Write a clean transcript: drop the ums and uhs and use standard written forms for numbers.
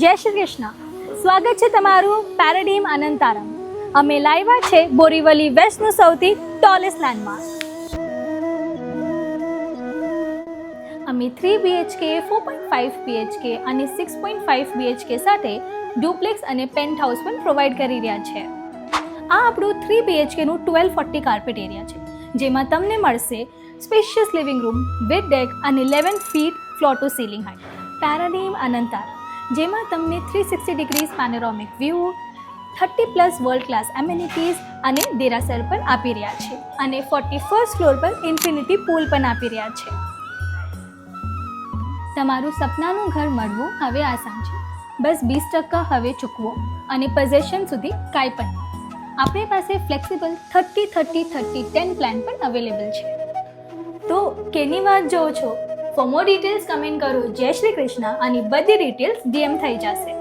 જય શ્રી કૃષ્ણ. સ્વાગત છે તમારું પેરાડીમ અનંતારમ. અમે લાવ્યા છે બોરીવલી વેસ્ટનું સૌથી ટોલેસ્ટ લેન્ડમાર્ક. અમે 3 BHK, 4.5 BHK અને 6.5 BHK સાથે ડુપ્લેક્સ અને પેન્ટ હાઉસ પણ પ્રોવાઈડ કરી રહ્યા છે. આ આપણું 3 BHKનું 1240 કાર્પેટ એરિયા છે, જેમાં તમને મળશે spacious living room with deck અને 11 feet floor to ceiling height. Paradigm Anantaram, જેમાં તમને 360 degrees panoramic view, 30+ world class amenities અને દેરાસર પણ આપી રહ્યા છે અને 41st ફ્લોર પર ઇન્ફિનિટી પૂલ પણ આપી રહ્યા છે. તમારું સપનાનું ઘર મળવું હવે આસાન છે. બસ 20% હવે ચૂકવો અને પોઝેશન સુધી કાંઈ પણ નહીં. આપણી પાસે ફ્લેક્સિબલ 30-30-30-10 પ્લાન પણ અવેલેબલ છે. તો કેની વાત જોવો છો? ફોર મોર ડિટેલ્સ કમેન્ટ કરો જય શ્રી કૃષ્ણ અને બધી ડિટેલ્સ DM થઈ જશે.